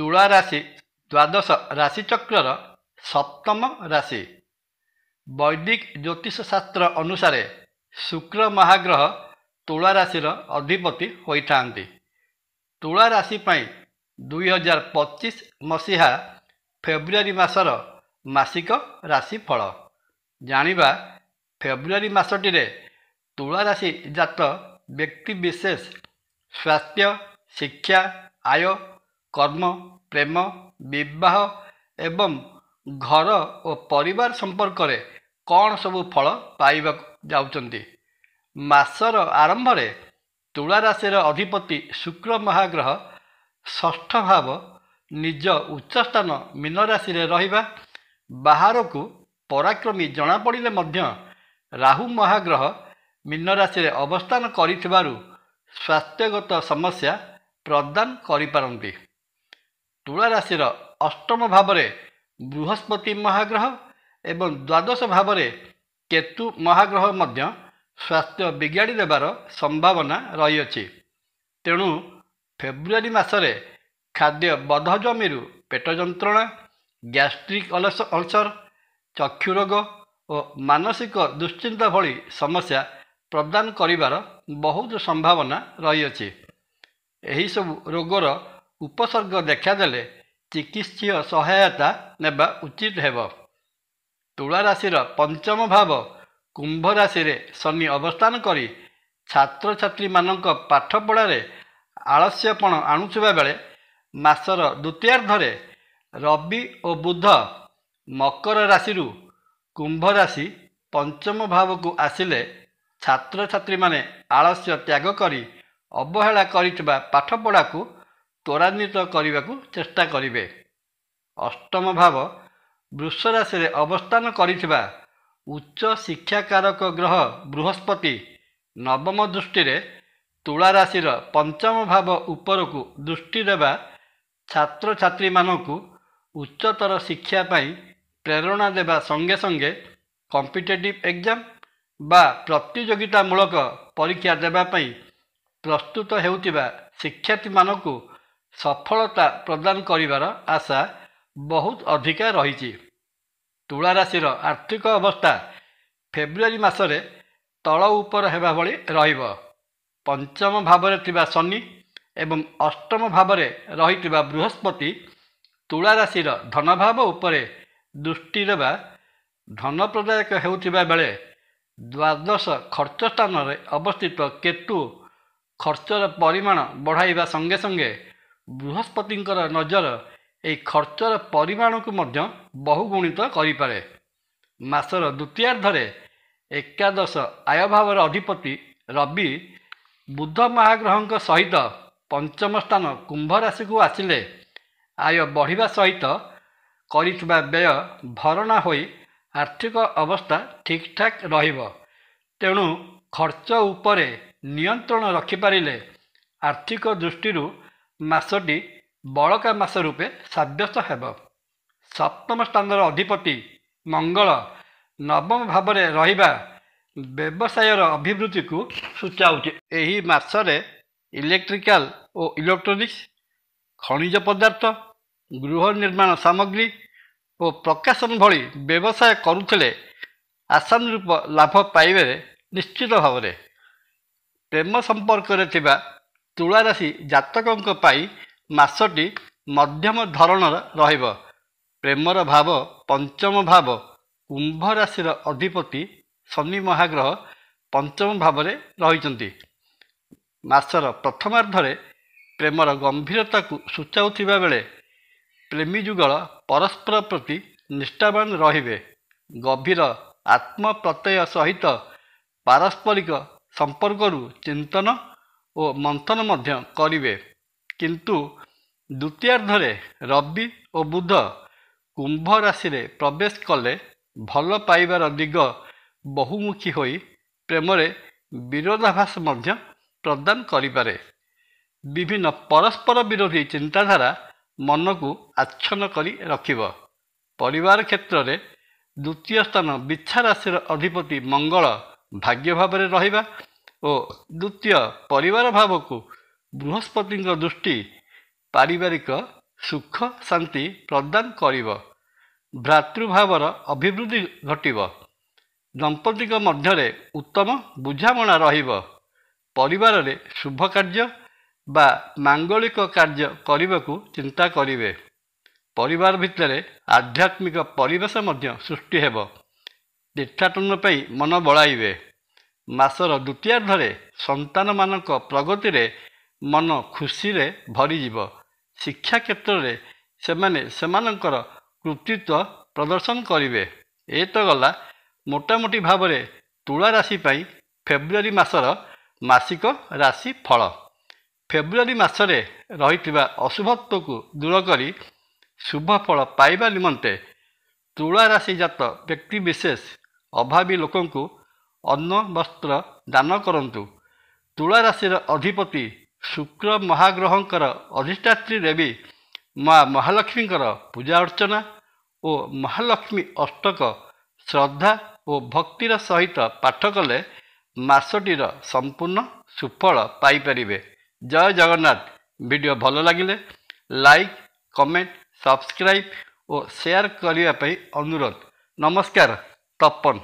ତୁଳା ରାଶି ଦ୍ୱାଦଶ ରାଶିଚକ୍ରର ସପ୍ତମ ରାଶି। ବୈଦିକ ଜ୍ୟୋତିଷ ଶାସ୍ତ୍ର ଅନୁସାରେ ଶୁକ୍ର ମହାଗ୍ରହ ତୁଳା ରାଶିର ଅଧିପତି ହୋଇଥାନ୍ତି। ତୁଳା ରାଶି ପାଇଁ 2025 ମସିହା ଫେବୃଆରୀ ମାସର ମାସିକ ରାଶିଫଳ ଜାଣିବା। ଫେବୃଆରୀ ମାସଟିରେ ତୁଳା ରାଶି ଜାତ ବ୍ୟକ୍ତିବିଶେଷ ସ୍ୱାସ୍ଥ୍ୟ, ଶିକ୍ଷା, ଆୟ, କର୍ମ, ପ୍ରେମ, ବିବାହ ଏବଂ ଘର ଓ ପରିବାର ସମ୍ପର୍କରେ କ'ଣ ସବୁ ଫଳ ପାଇବାକୁ ଯାଉଛନ୍ତି। ମାସର ଆରମ୍ଭରେ ତୁଳା ରାଶିର ଅଧିପତି ଶୁକ୍ର ମହାଗ୍ରହ ଷଷ୍ଠ ଭାବ ନିଜ ଉଚ୍ଚସ୍ଥାନ ମୀନ ରାଶିରେ ରହିବା ବାହାରକୁ ପରାକ୍ରମୀ ଜଣାପଡ଼ିଲେ ମଧ୍ୟ ରାହୁ ମହାଗ୍ରହ ମୀନ ରାଶିରେ ଅବସ୍ଥାନ କରିଥିବାରୁ ସ୍ୱାସ୍ଥ୍ୟଗତ ସମସ୍ୟା ପ୍ରଦାନ କରିପାରନ୍ତି। ତୁଳା ରାଶିର ଅଷ୍ଟମ ଭାବରେ ବୃହସ୍ପତି ମହାଗ୍ରହ ଏବଂ ଦ୍ୱାଦଶ ଭାବରେ କେତୁ ମହାଗ୍ରହ ମଧ୍ୟ ସ୍ୱାସ୍ଥ୍ୟ ବିଗାଡ଼ି ଦେବାର ସମ୍ଭାବନା ରହିଅଛି। ତେଣୁ ଫେବୃଆରୀ ମାସରେ ଖାଦ୍ୟ ବଦହଜମିରୁ ପେଟ ଯନ୍ତ୍ରଣା, ଗ୍ୟାଷ୍ଟ୍ରିକ୍ ଅଲସର, ଚକ୍ଷୁ ରୋଗ ଓ ମାନସିକ ଦୁଶ୍ଚିନ୍ତା ଭଳି ସମସ୍ୟା ପ୍ରଦାନ କରିବାର ବହୁତ ସମ୍ଭାବନା ରହିଅଛି। ଏହିସବୁ ରୋଗର ଉପସର୍ଗ ଦେଖାଦେଲେ ଚିକିତ୍ସୀୟ ସହାୟତା ନେବା ଉଚିତ ହେବ। ତୁଳା ରାଶିର ପଞ୍ଚମ ଭାବ କୁମ୍ଭ ରାଶିରେ ଶନି ଅବସ୍ଥାନ କରି ଛାତ୍ରଛାତ୍ରୀମାନଙ୍କ ପାଠପଢ଼ାରେ ଆଳସ୍ୟପଣ ଆଣୁଥିବା ବେଳେ ମାସର ଦ୍ୱିତୀୟାର୍ଦ୍ଧରେ ରବି ଓ ବୁଧ ମକର ରାଶିରୁ କୁମ୍ଭ ରାଶି ପଞ୍ଚମ ଭାବକୁ ଆସିଲେ ଛାତ୍ରଛାତ୍ରୀମାନେ ଆଳସ୍ୟ ତ୍ୟାଗ କରି ଅବହେଳା କରିଥିବା ପାଠପଢ଼ାକୁ ତ୍ୱରାନ୍ୱିତ କରିବାକୁ ଚେଷ୍ଟା କରିବେ। ଅଷ୍ଟମ ଭାବ ବୃଷ ରାଶିରେ ଅବସ୍ଥାନ କରିଥିବା ଉଚ୍ଚ ଶିକ୍ଷାକାରକ ଗ୍ରହ ବୃହସ୍ପତି ନବମ ଦୃଷ୍ଟିରେ ତୁଳା ରାଶିର ପଞ୍ଚମ ଭାବ ଉପରକୁ ଦୃଷ୍ଟି ଦେବା ଛାତ୍ରଛାତ୍ରୀମାନଙ୍କୁ ଉଚ୍ଚତର ଶିକ୍ଷା ପାଇଁ ପ୍ରେରଣା ଦେବା ସଙ୍ଗେ ସଙ୍ଗେ କମ୍ପିଟେଟିଭ୍ ଏକ୍ଜାମ ବା ପ୍ରତିଯୋଗିତାମୂଳକ ପରୀକ୍ଷା ଦେବା ପାଇଁ ପ୍ରସ୍ତୁତ ହେଉଥିବା ଶିକ୍ଷାର୍ଥୀମାନଙ୍କୁ ସଫଳତା ପ୍ରଦାନ କରିବାର ଆଶା ବହୁତ ଅଧିକା ରହିଛି। ତୁଳା ରାଶିର ଆର୍ଥିକ ଅବସ୍ଥା ଫେବୃଆରୀ ମାସରେ ତଳ ଉପର ହେବା ଭଳି ରହିବ। ପଞ୍ଚମ ଭାବରେ ଥିବା ଶନି ଏବଂ ଅଷ୍ଟମ ଭାବରେ ରହିଥିବା ବୃହସ୍ପତି ତୁଳା ରାଶିର ଧନଭାବ ଉପରେ ଦୃଷ୍ଟି ଦେବା ଧନପ୍ରଦାୟକ ହେଉଥିବା ବେଳେ ଦ୍ୱାଦଶ ଖର୍ଚ୍ଚ ସ୍ଥାନରେ ଅବସ୍ଥିତ କେତୁ ଖର୍ଚ୍ଚର ପରିମାଣ ବଢ଼ାଇବା ସଙ୍ଗେ ସଙ୍ଗେ ବୃହସ୍ପତିଙ୍କର ନଜର ଏହି ଖର୍ଚ୍ଚର ପରିମାଣକୁ ମଧ୍ୟ ବହୁଗୁଣିତ କରିପାରେ। ମାସର ଦ୍ୱିତୀୟାର୍ଦ୍ଧରେ ଏକାଦଶ ଆୟଭାବର ଅଧିପତି ରବି ବୁଧ ମହାଗ୍ରହଙ୍କ ସହିତ ପଞ୍ଚମ ସ୍ଥାନ କୁମ୍ଭ ରାଶିକୁ ଆସିଲେ ଆୟ ବଢ଼ିବା ସହିତ କରିଥିବା ବ୍ୟୟ ଭରଣା ହୋଇ ଆର୍ଥିକ ଅବସ୍ଥା ଠିକ୍ଠାକ୍ ରହିବ। ତେଣୁ ଖର୍ଚ୍ଚ ଉପରେ ନିୟନ୍ତ୍ରଣ ରଖିପାରିଲେ ଆର୍ଥିକ ଦୃଷ୍ଟିରୁ ମାସଟି ବଳକା ମାସ ରୂପେ ସାବ୍ୟସ୍ତ ହେବ। ସପ୍ତମ ସ୍ଥାନର ଅଧିପତି ମଙ୍ଗଳ ନବମ ଭାବରେ ରହିବା ବ୍ୟବସାୟର ଅଭିବୃଦ୍ଧିକୁ ସୂଚାଉଛି। ଏହି ମାସରେ ଇଲେକ୍ଟ୍ରିକାଲ ଓ ଇଲେକ୍ଟ୍ରୋନିକ୍ସ, ଖଣିଜ ପଦାର୍ଥ, ଗୃହ ନିର୍ମାଣ ସାମଗ୍ରୀ ଓ ପ୍ରକାଶନ ଭଳି ବ୍ୟବସାୟ କରୁଥିଲେ ଆଶାନୁରୂପ ଲାଭ ପାଇବେ ନିଶ୍ଚିତ ଭାବରେ। ପ୍ରେମ ସମ୍ପର୍କରେ ଥିବା ତୁଳା ରାଶି ଜାତକଙ୍କ ପାଇଁ ମାସଟି ମଧ୍ୟମ ଧରଣର ରହିବ। ପ୍ରେମର ଭାବ ପଞ୍ଚମ ଭାବ କୁମ୍ଭ ରାଶିର ଅଧିପତି ଶନି ମହାଗ୍ରହ ପଞ୍ଚମ ଭାବରେ ରହିଛନ୍ତି। ମାସର ପ୍ରଥମାର୍ଦ୍ଧରେ ପ୍ରେମର ଗମ୍ଭୀରତାକୁ ସୂଚାଉଥିବା ବେଳେ ପ୍ରେମୀ ଯୁଗଳ ପରସ୍ପର ପ୍ରତି ନିଷ୍ଠାବାନ ରହିବେ। ଗଭୀର ଆତ୍ମପ୍ରତ୍ୟୟ ସହିତ ପାରସ୍ପରିକ ସମ୍ପର୍କରୁ ଚିନ୍ତନ ଓ ମନ୍ଥନ ମଧ୍ୟ କରିବେ। କିନ୍ତୁ ଦ୍ୱିତୀୟାର୍ଦ୍ଧରେ ରବି ଓ ବୁଧ କୁମ୍ଭ ରାଶିରେ ପ୍ରବେଶ କଲେ ଭଲ ପାଇବାର ଦିଗ ବହୁମୁଖୀ ହୋଇ ପ୍ରେମରେ ବିରୋଧାଭାସ ମଧ୍ୟ ପ୍ରଦାନ କରିପାରେ। ବିଭିନ୍ନ ପରସ୍ପର ବିରୋଧୀ ଚିନ୍ତାଧାରା ମନକୁ ଆଚ୍ଛନ୍ନ କରି ରଖିବ। ପରିବାର କ୍ଷେତ୍ରରେ ଦ୍ୱିତୀୟ ସ୍ଥାନ ବିଛା ରାଶିର ଅଧିପତି ମଙ୍ଗଳ ଭାଗ୍ୟ ଭାବରେ ରହିବା ଓ ଦ୍ୱିତୀୟ ପରିବାର ଭାବକୁ ବୃହସ୍ପତିଙ୍କ ଦୃଷ୍ଟି ପାରିବାରିକ ସୁଖ ଶାନ୍ତି ପ୍ରଦାନ କରିବ। ଭ୍ରାତୃଭାବର ଅଭିବୃଦ୍ଧି ଘଟିବ। ଦମ୍ପତିଙ୍କ ମଧ୍ୟରେ ଉତ୍ତମ ବୁଝାମଣା ରହିବ। ପରିବାରରେ ଶୁଭ କାର୍ଯ୍ୟ ବା ମାଙ୍ଗଳିକ କାର୍ଯ୍ୟ କରିବାକୁ ଚିନ୍ତା କରିବେ। ପରିବାର ଭିତରେ ଆଧ୍ୟାତ୍ମିକ ପରିବେଶ ମଧ୍ୟ ସୃଷ୍ଟି ହେବ। ତୀର୍ଥାଟନ ପାଇଁ ମନ ବଳାଇବେ। ମାସର ଦ୍ୱିତୀୟାର୍ଦ୍ଧରେ ସନ୍ତାନମାନଙ୍କ ପ୍ରଗତିରେ ମନ ଖୁସିରେ ଭରିଯିବ। ଶିକ୍ଷା କ୍ଷେତ୍ରରେ ସେମାନେ ସେମାନଙ୍କର କୃତିତ୍ୱ ପ୍ରଦର୍ଶନ କରିବେ। ଏ ତ ଗଲା ମୋଟାମୋଟି ଭାବରେ ତୁଳା ରାଶି ପାଇଁ ଫେବୃଆରୀ ମାସର ମାସିକ ରାଶି ଫଳ। ଫେବୃଆରୀ ମାସରେ ରହିଥିବା ଅଶୁଭତ୍ୱକୁ ଦୂର କରି ଶୁଭ ଫଳ ପାଇବା ନିମନ୍ତେ ତୁଳା ରାଶିଜାତ ବ୍ୟକ୍ତିବିଶେଷ ଅଭାବୀ ଲୋକଙ୍କୁ ଅନ୍ନ ବସ୍ତ୍ର ଦାନ କରନ୍ତୁ। ତୁଳା ରାଶିର ଅଧିପତି ଶୁକ୍ର ମହାଗ୍ରହଙ୍କର ଅଧିଷ୍ଠାତ୍ରୀ ଦେବୀ ମା ମହାଲକ୍ଷ୍ମୀଙ୍କର ପୂଜା ଅର୍ଚ୍ଚନା ଓ ମହାଲକ୍ଷ୍ମୀ ଅଷ୍ଟକ ଶ୍ରଦ୍ଧା ଓ ଭକ୍ତିର ସହିତ ପାଠ କଲେ ମାସଟିର ସମ୍ପୂର୍ଣ୍ଣ ସୁଫଳ ପାଇପାରିବେ। ଜୟ ଜଗନ୍ନାଥ। ଭିଡ଼ିଓ ଭଲ ଲାଗିଲେ ଲାଇକ୍, କମେଣ୍ଟ, ସବସ୍କ୍ରାଇବ୍ ଓ ସେୟାର କରିବା ପାଇଁ ଅନୁରୋଧ। ନମସ୍କାର। ତପନ।